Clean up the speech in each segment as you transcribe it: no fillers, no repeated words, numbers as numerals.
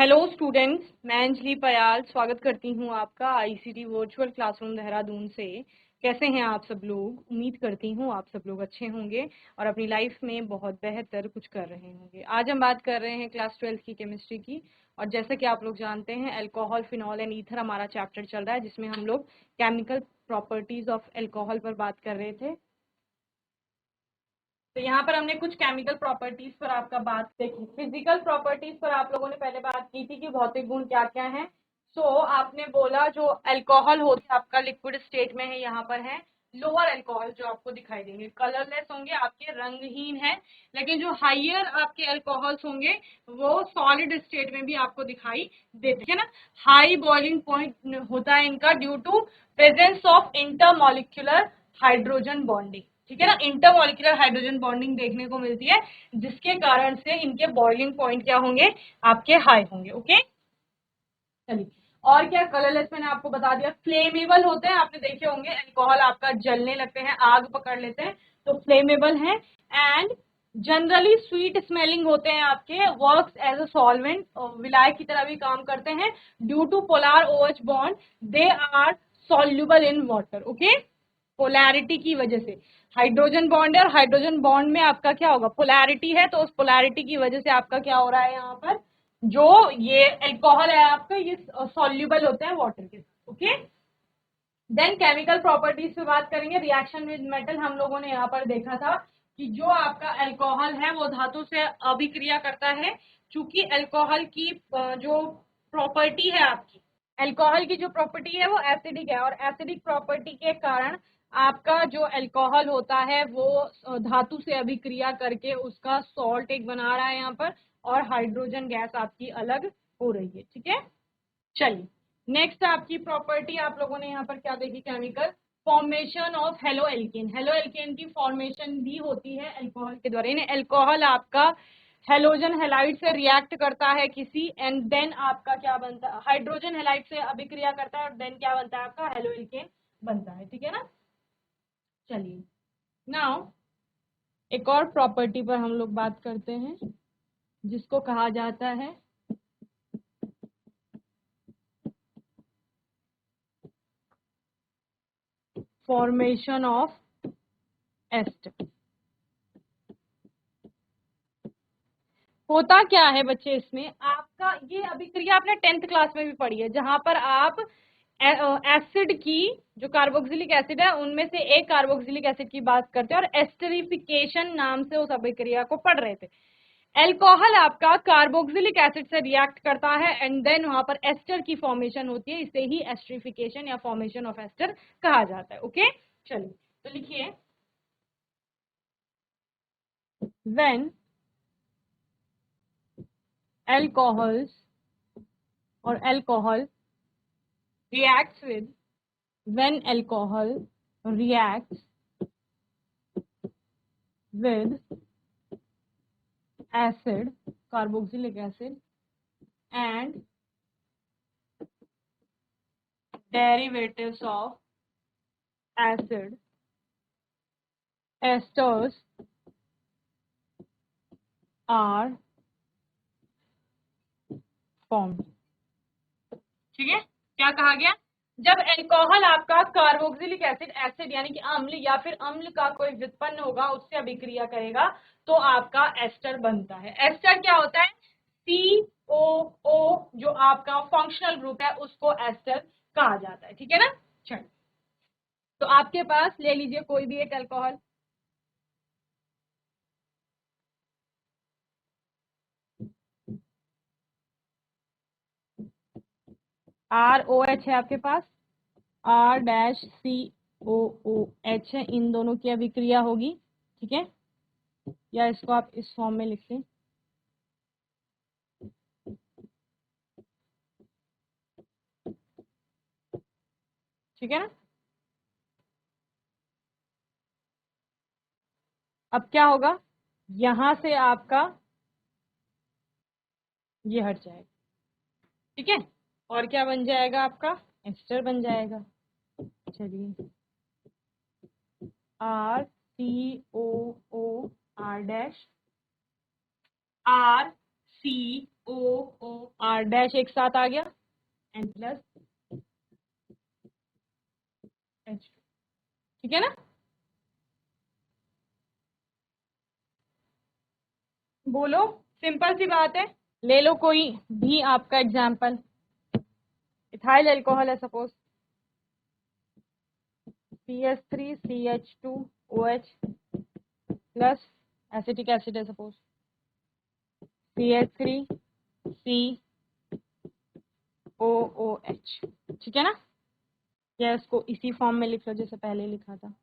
Hello students, मैं अंजलि पयाल स्वागत करती हूँ आपका आईसीटी वर्चुअल क्लासरूम देहरादून से। कैसे हैं आप सब लोग? उम्मीद करती हूँ आप सब लोग अच्छे होंगे और अपनी लाइफ में बहुत बेहतर कुछ कर रहे होंगे। आज हम बात कर रहे हैं क्लास 12 की केमिस्ट्री की, और जैसा कि आप लोग जानते हैं अल्कोहल, फिनॉल एंड ईथर हमारा चैप्टर चल रहा है, जिसमें हम लोग केमिकल प्रॉपर्टीज ऑफ अल्कोहल पर बात कर रहे थे। तो यहाँ पर हमने कुछ केमिकल प्रॉपर्टीज पर आपका बात देखी। फिजिकल प्रॉपर्टीज पर आप लोगों ने पहले बात की थी कि भौतिक गुण क्या क्या हैं। आपने बोला जो अल्कोहल होता है आपका लिक्विड स्टेट में है, यहाँ पर है लोअर अल्कोहल जो आपको दिखाई देंगे, कलरलेस होंगे, आपके रंगहीन है। लेकिन जो हाइयर आपके अल्कोहल्स होंगे वो सॉलिड स्टेट में भी आपको दिखाई देते हैं ना। हाई बॉइलिंग पॉइंट होता है इनका due to presence of intermolecular hydrogen bonding. ठीक है ना, इंटरमॉलिक्यूलर हाइड्रोजन बॉन्डिंग देखने को मिलती है, जिसके कारण से इनके बॉइलिंग पॉइंट क्या होंगे, आपके हाई होंगे। ओके, चलिए। और क्या, कलरलेस मैंने आपको बता दिया। फ्लेमेबल होते हैं, आपने देखे होंगे अल्कोहल आपका जलने लगते हैं, आग पकड़ लेते हैं, तो फ्लेमेबल है। एंड जनरली स्वीट स्मेलिंग होते हैं आपके, वर्क्स एज अ सॉल्वेंट, विलायक की तरह भी काम करते हैं। Due to polar OH bond they are soluble in water. Okay, polarity की वजह से हाइड्रोजन बॉन्ड है, और हाइड्रोजन बॉन्ड में आपका क्या होगा, पोलैरिटी है, तो उस पोलैरिटी की वजह से आपका क्या हो रहा है, यहाँ पर जो ये अल्कोहल है आपका ये सॉल्युबल होते हैं वाटर के साथ। ओके, देन केमिकल प्रॉपर्टीज पे बात करेंगे। रिएक्शन विद मेटल हम लोगों ने यहाँ पर देखा था कि जो आपका अल्कोहल है वो धातु से अभिक्रिया करता है। चूंकि अल्कोहल की जो प्रॉपर्टी है आपकी, अल्कोहल की जो प्रॉपर्टी है वो एसिडिक है, और एसिडिक प्रॉपर्टी के कारण आपका जो अल्कोहल होता है वो धातु से अभिक्रिया करके उसका सॉल्ट एक बना रहा है यहाँ पर, और हाइड्रोजन गैस आपकी अलग हो रही है। ठीक है, चलिए। नेक्स्ट आपकी प्रॉपर्टी आप लोगों ने यहाँ पर क्या देखी, chemical formation of halo alkane. Halo alkane की फॉर्मेशन भी होती है अल्कोहल के द्वारा। यानी अल्कोहल आपका हेलोजन हेलाइड से रिएक्ट करता है किसी, एंड देन आपका क्या बनता है, हाइड्रोजन हेलाइड से अभिक्रिया करता है, और देन क्या बनता है, आपका हेलो एल्केन बनता है। ठीक है ना, चलिए। नाउ एक और प्रॉपर्टी पर हम लोग बात करते हैं, जिसको कहा जाता है फॉर्मेशन ऑफ एस्टर। होता क्या है बच्चे, इसमें आपका ये अभिक्रिया आपने 10th क्लास में भी पढ़ी है, जहां पर आप एसिड की, जो कार्बोक्सिलिक एसिड है उनमें से एक कार्बोक्सिलिक एसिड की बात करते हैं, और एस्टरिफिकेशन नाम से उस अभिक्रिया को पढ़ रहे थे। अल्कोहल आपका कार्बोक्सिलिक एसिड से रिएक्ट करता है, एंड देन वहां पर एस्टर की फॉर्मेशन होती है, इसे ही एस्टरिफिकेशन या फॉर्मेशन ऑफ एस्टर कहा जाता है। ओके, चलिए तो लिखिए, when alcohols or alcohol reacts with, when alcohol reacts with acid, carboxylic acid, and derivatives of acid, esters are formed। ठीक है, क्या कहा गया, जब अल्कोहल आपका कार्बोक्सिलिक एसिड, एसिड यानी कि अम्ल या फिर अम्ल का कोई व्युत्पन्न होगा, उससे अभिक्रिया करेगा, तो आपका एस्टर बनता है। एस्टर क्या होता है, COO जो आपका फंक्शनल ग्रुप है उसको एस्टर कहा जाता है। ठीक है ना, चल। तो आपके पास ले लीजिए कोई भी एक अल्कोहल, ROH है आपके पास, R-COOH है, इन दोनों की अभिक्रिया होगी। ठीक है, या इसको आप इस फॉर्म में लिख लें, ठीक है ना। अब क्या होगा, यहां से आपका ये हट जाएगा। ठीक है, और क्या बन जाएगा, आपका एस्टर बन जाएगा। चलिए, RCOO R dash, COOR dash एक साथ आ गया N प्लस H, ठीक है ना। बोलो, सिंपल सी बात है। ले लो कोई भी आपका एग्जाम्पल। इथाइल अल्कोहल है suppose, CH3CH2OH plus acetic acid है सपोज, CH3COOH, ठीक है ना। या इसको इसी फॉर्म में लिख लो जैसे पहले लिखा था।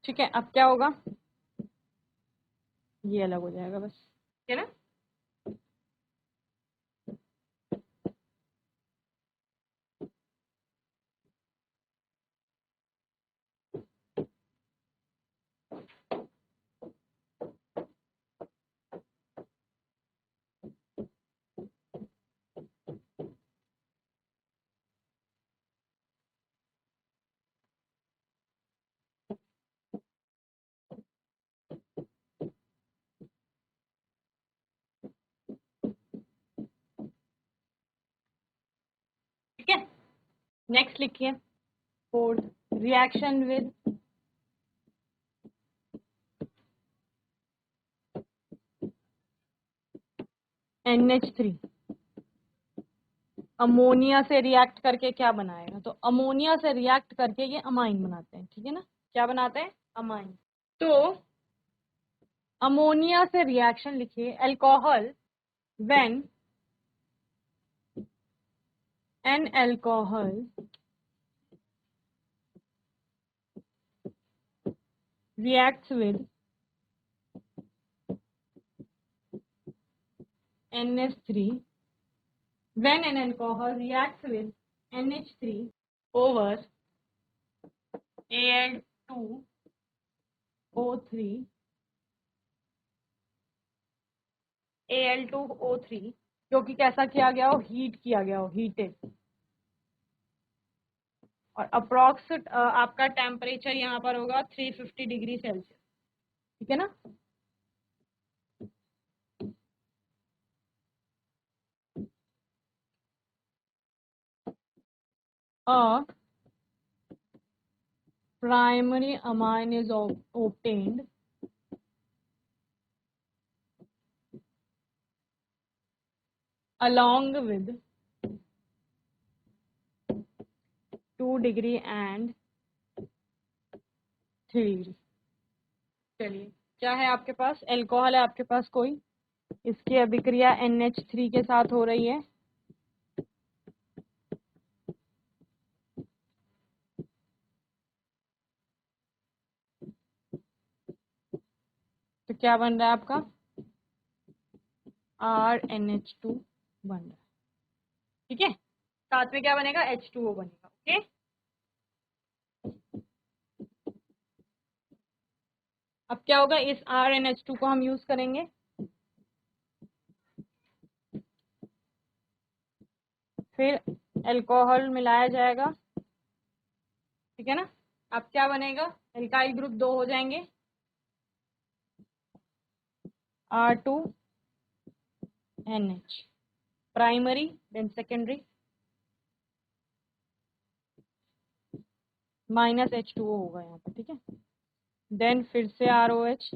ठीक है, अब क्या होगा, ये अलग हो जाएगा बस, ठीक है ना। ठीक है, नेक्स्ट लिखिए, fourth, reaction with NH3 ammonia से रिएक्ट करके क्या बनाएगा, तो अमोनिया से रिएक्ट करके ये अमाइन बनाते हैं, ठीक है ना। क्या बनाते हैं, अमाइन। तो अमोनिया से रिएक्शन लिखिए, alcohol when an alcohol reacts with NH3, when an alcohol reacts with NH3 over Al2O3, Al2O3 जो कि कैसा किया गया हो, हीट किया गया हो, हीटेड, और अप्रोक्स आपका टेम्परेचर यहाँ पर होगा 350 डिग्री सेल्सियस, ठीक है ना। A primary amine is obtained along with 2 degree and 3 degree. चलिए, क्या है आपके पास, अल्कोहल है आपके पास कोई, इसकी अभिक्रिया NH3 के साथ हो रही है, तो क्या बन रहा है आपका, RNH2 बन रहा है, ठीक है। साथ में क्या बनेगा, H2O बनेगा, ओके। अब क्या होगा, इस RNH2 को हम यूज करेंगे, फिर अल्कोहल मिलाया जाएगा, ठीक है ना। अब क्या बनेगा, एल्काइल ग्रुप 2 हो जाएंगे, R2NH, primary then secondary, minus H2O होगा यहाँ पर, ठीक है। देन फिर से ROH,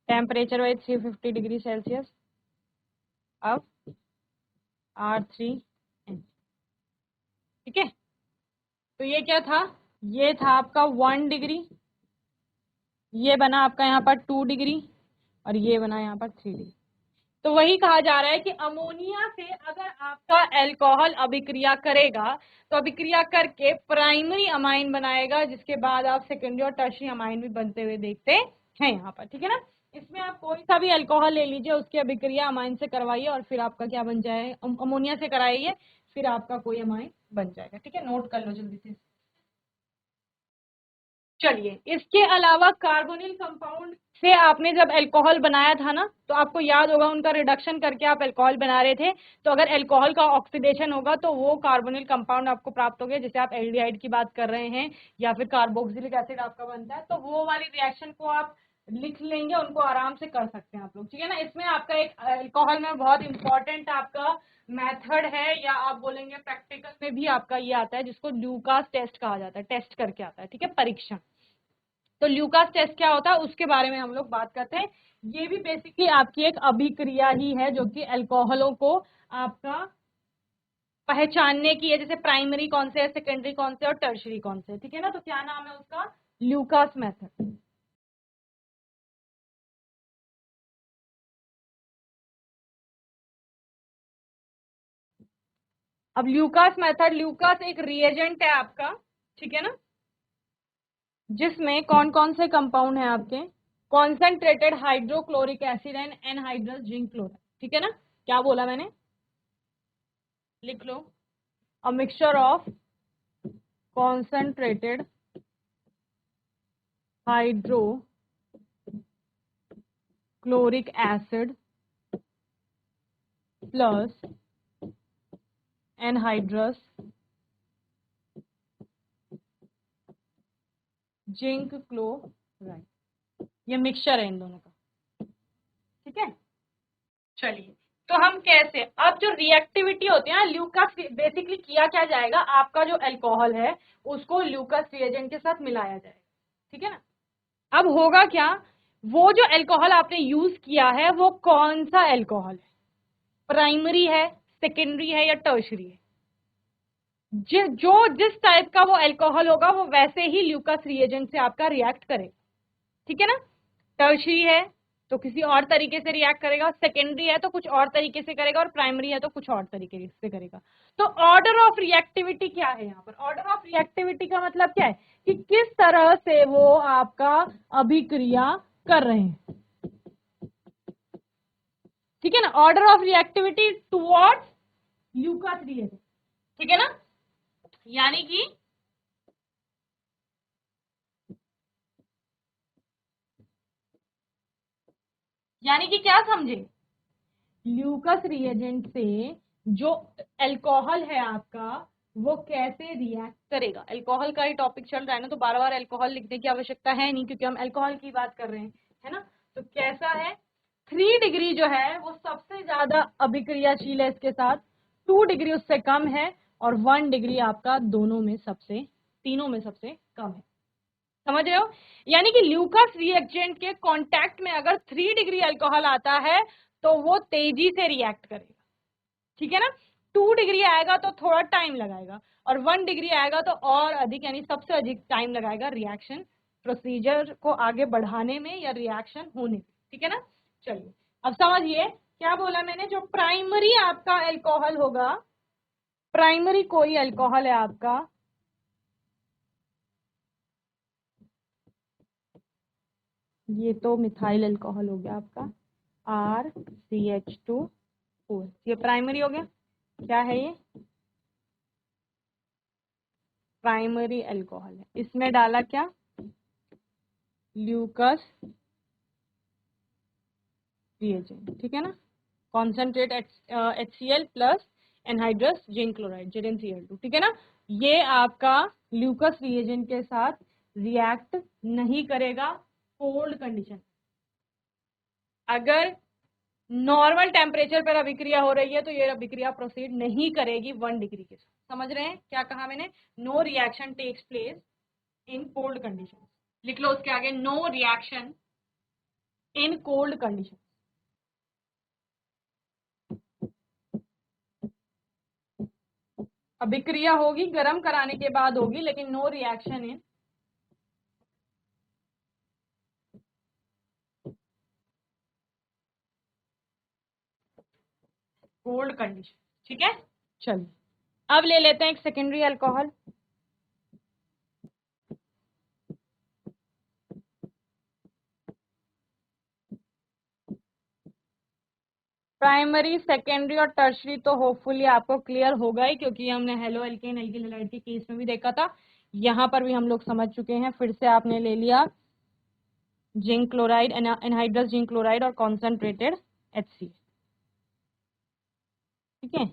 temperature wise 350 degree Celsius, अब R3N, ठीक है। तो ये क्या था, ये था आपका 1 डिग्री, ये बना आपका यहाँ पर 2 डिग्री, और ये बना यहाँ पर 3 डिग्री। तो वही कहा जा रहा है कि अमोनिया से अगर आपका अल्कोहल अभिक्रिया करेगा तो अभिक्रिया करके प्राइमरी अमाइन बनाएगा, जिसके बाद आप सेकेंडरी और टर्शियरी अमाइन भी बनते हुए देखते हैं यहाँ पर, ठीक है ना। इसमें आप कोई सा भी अल्कोहल ले लीजिए, उसकी अभिक्रिया अमाइन से करवाइए और फिर आपका क्या बन जाए, अमोनिया से कराइए, फिर आपका कोई अमाइन बन जाएगा, ठीक है। नोट कर लो जल्दी से। चलिए, इसके अलावा कार्बोनिल कंपाउंड से आपने जब अल्कोहल बनाया था ना, तो आपको याद होगा उनका रिडक्शन करके आप अल्कोहल बना रहे थे। तो अगर अल्कोहल का ऑक्सीडेशन होगा तो वो कार्बोनिल कंपाउंड आपको प्राप्त हो गया, जैसे आप एल्डिहाइड की बात कर रहे हैं या फिर कार्बोक्सिलिक एसिड आपका बनता है, तो वो वाली रिएक्शन को आप लिख लेंगे, उनको आराम से कर सकते हैं आप लोग, ठीक है ना। इसमें आपका एक अल्कोहल में बहुत इंपॉर्टेंट आपका मेथड है, या आप बोलेंगे प्रैक्टिकल में भी आपका ये आता है, जिसको ल्यूकास टेस्ट कहा जाता है, टेस्ट करके आता है, ठीक है, परीक्षण। तो ल्यूकास टेस्ट क्या होता है उसके बारे में हम लोग बात करते हैं। ये भी बेसिकली आपकी एक अभिक्रिया ही है, जो कि अल्कोहलों को आपका पहचानने की है, जैसे प्राइमरी कौन से है, सेकेंडरी कौन से और टर्शरी कौन से, ठीक है ना। तो क्या नाम है उसका, ल्यूकास मेथड। अब ल्यूकास मेथड, ल्यूकास एक रिएजेंट है आपका, ठीक है ना, जिसमें कौन कौन से कंपाउंड है आपके, concentrated hydrochloric acid and anhydrous zinc chloride, ठीक है ना। क्या बोला मैंने, लिख लो, a mixture of concentrated hydrochloric acid plus anhydrous zinc chloride, ये मिक्सचर है इन दोनों का, ठीक है। चलिए, तो हम कैसे, अब जो रिएक्टिविटी होती है ना ल्यूकास, बेसिकली किया क्या जाएगा, आपका जो अल्कोहल है उसको ल्यूकास रिएजेंट के साथ मिलाया जाएगा, ठीक है ना। अब होगा क्या, वो जो अल्कोहल आपने यूज किया है वो कौन सा अल्कोहल है, प्राइमरी है, सेकेंडरी है या टर्शरी है, जिस टाइप का वो अल्कोहल होगा वो वैसे ही ल्यूकास रिएजेंट से आपका रिएक्ट करेगा, ठीक है ना। टर्शरी है तो किसी और तरीके से रिएक्ट करेगा, सेकेंडरी है तो कुछ और तरीके से करेगा, और प्राइमरी है तो कुछ और तरीके से करेगा। तो ऑर्डर ऑफ रिएक्टिविटी क्या है यहाँ पर, ऑर्डर ऑफ रिएक्टिविटी का मतलब क्या है कि किस तरह से वो आपका अभिक्रिया कर रहे हैं, ठीक है ना। Order of reactivity towards Lucas reagent, ठीक है ना। यानी कि क्या समझे, ल्यूकस रिएजेंट से जो अल्कोहल है आपका वो कैसे रिएक्ट करेगा। अल्कोहल का ही टॉपिक चल रहा है ना, तो बार बार अल्कोहल लिखने की आवश्यकता है नहीं, क्योंकि हम अल्कोहल की बात कर रहे हैं, है ना। तो कैसा है, 3 डिग्री जो है वो सबसे ज्यादा अभिक्रियाशील है इसके साथ, 2 डिग्री उससे कम है, और 1 डिग्री आपका दोनों में सबसे, तीनों में सबसे कम है, समझ रहे हो। यानी कि ल्यूकास रिएक्टेंट के कांटेक्ट में अगर 3 डिग्री अल्कोहल आता है तो वो तेजी से रिएक्ट करेगा, ठीक है ना। 2 डिग्री आएगा तो थोड़ा टाइम लगाएगा, और 1 डिग्री आएगा तो और अधिक, यानी सबसे अधिक टाइम लगाएगा रिएक्शन प्रोसीजर को आगे बढ़ाने में या रिएक्शन होने में, ठीक है ना। चलिए, अब समझिए क्या बोला मैंने, जो प्राइमरी आपका अल्कोहल होगा, प्राइमरी कोई अल्कोहल है आपका, ये तो मिथाइल अल्कोहल हो गया आपका, RCH2O, ये प्राइमरी हो गया। क्या है ये, प्राइमरी अल्कोहल है, इसमें डाला क्या, ल्यूकस रिएजेंट, ठीक है ना। Concentrate HCl plus anhydrous zinc chloride ZnCl2, ठीक है ना। ये आपका ल्यूकस रिएजेंट के साथ रिएक्ट नहीं करेगा कोल्ड कंडीशन। अगर नॉर्मल टेम्परेचर पर अभिक्रिया हो रही है तो ये अभिक्रिया प्रोसीड नहीं करेगी 1 डिग्री के साथ, समझ रहे हैं क्या कहा मैंने, no reaction takes place in cold condition, लिख लो उसके आगे, no reaction in cold condition. अभिक्रिया होगी गर्म कराने के बाद होगी, लेकिन no reaction in cold condition, ठीक है। चलिए, अब ले लेते हैं एक सेकेंडरी अल्कोहल। प्राइमरी, सेकेंडरी और टर्शरी तो होपफुली आपको क्लियर होगा ही, क्योंकि हमने हेलो एल्केन एल्किल हैलाइड के केस में भी देखा था यहाँ पर भी हम लोग समझ चुके हैं। फिर से आपने ले लिया zinc chloride, anhydrous zinc chloride और कॉन्सेंट्रेटेड HCl, ठीक है।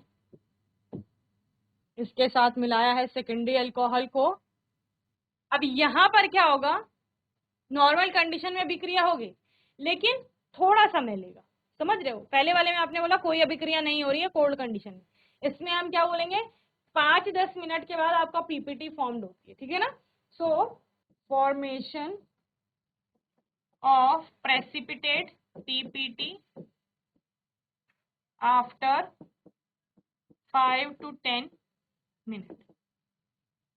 इसके साथ मिलाया है सेकेंडरी अल्कोहल को। अब यहाँ पर क्या होगा, नॉर्मल कंडीशन में अभिक्रिया होगी लेकिन थोड़ा समय लेगा, समझ रहे हो। पहले वाले में आपने बोला कोई अभिक्रिया नहीं हो रही है कोल्ड कंडीशन में, इसमें हम क्या बोलेंगे 5-10 मिनट के बाद आपका पीपीटी फॉर्म्ड होती है, ठीक है ना। सो formation of precipitate PPT after 5 to 10 minute,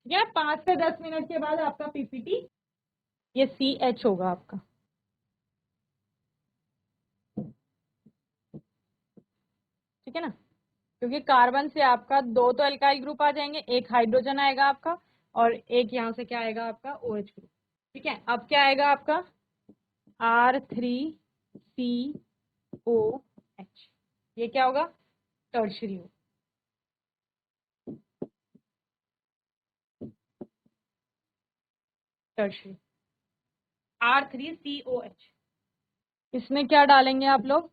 या 5 से 10 मिनट के बाद आपका पीपीटी ये CH होगा आपका, ठीक है ना। क्योंकि कार्बन से आपका 2 तो एल्काइल ग्रुप आ जाएंगे, एक हाइड्रोजन आएगा आपका और एक यहाँ से क्या आएगा आपका OH ग्रुप, ठीक है। अब क्या आएगा आपका R3COH, ये क्या होगा टर्शरी हो, टर्शरी R3COH। इसमें क्या डालेंगे आप लोग,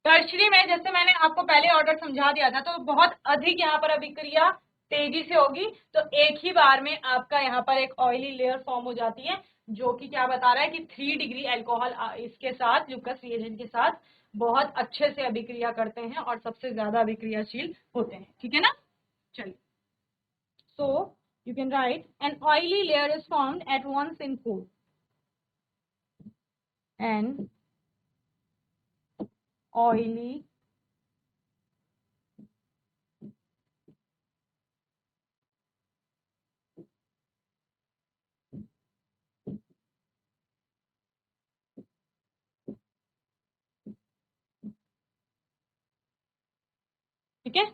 टर्शरी में जैसे मैंने आपको पहले ऑर्डर समझा दिया था, तो बहुत अधिक यहाँ पर अभिक्रिया तेजी से होगी, तो एक ही बार में आपका यहाँ पर एक ऑयली लेयर फॉर्म हो जाती है, जो कि क्या बता रहा है कि 3 डिग्री अल्कोहल इसके साथ ल्यूकस रिएजेंट के साथ बहुत अच्छे से अभिक्रिया करते हैं और सबसे ज्यादा अभिक्रियाशील होते हैं, ठीक है ना। चलिए, so you can write an oily layer is formed at once in food and oily ठीक है।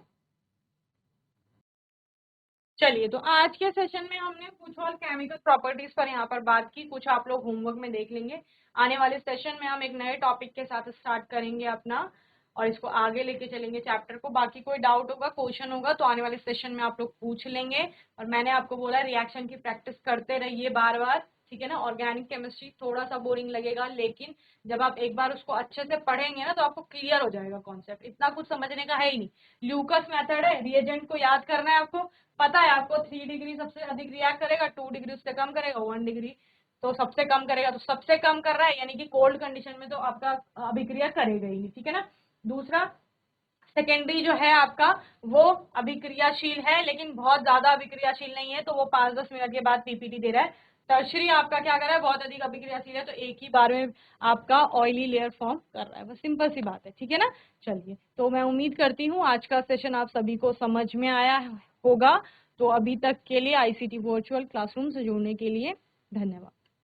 चलिए, तो आज के सेशन में हमने कुछ और केमिकल प्रॉपर्टीज पर यहाँ पर बात की, कुछ आप लोग होमवर्क में देख लेंगे। आने वाले सेशन में हम एक नए टॉपिक के साथ स्टार्ट करेंगे अपना, और इसको आगे लेके चलेंगे चैप्टर को। बाकी कोई डाउट होगा, क्वेश्चन होगा तो आने वाले सेशन में आप लोग पूछ लेंगे। और मैंने आपको बोला रिएक्शन की प्रैक्टिस करते रहिए बार बार, ठीक है ना। ऑर्गेनिक केमिस्ट्री थोड़ा सा बोरिंग लगेगा, लेकिन जब आप एक बार उसको अच्छे से पढ़ेंगे ना तो आपको क्लियर हो जाएगा कॉन्सेप्ट, इतना कुछ समझने का है ही नहीं। ल्यूकस मेथड है, रिएजेंट को याद करना है आपको, पता है आपको 3 डिग्री सबसे अधिक रिएक्ट करेगा, 2 डिग्री उससे कम करेगा, 1 डिग्री तो सबसे कम करेगा, तो सबसे कम कर रहा है यानी कि कोल्ड कंडीशन में तो आपका अभिक्रिया करेगा ही नहीं, ठीक है ना। दूसरा, सेकेंडरी जो है आपका वो अभिक्रियाशील है लेकिन बहुत ज्यादा अभिक्रियाशील नहीं है, तो वो 5-10 मिनट के बाद पीपीटी दे रहा है। टर्शरी आपका क्या कर रहा है, बहुत अधिक अभिक्रियाशील है, तो एक ही बार में आपका ऑयली लेयर फॉर्म कर रहा है, बस सिंपल सी बात है, ठीक है ना। चलिए, तो मैं उम्मीद करती हूँ आज का सेशन आप सभी को समझ में आया होगा। तो अभी तक के लिए ICT वर्चुअल क्लासरूम से जुड़ने के लिए धन्यवाद।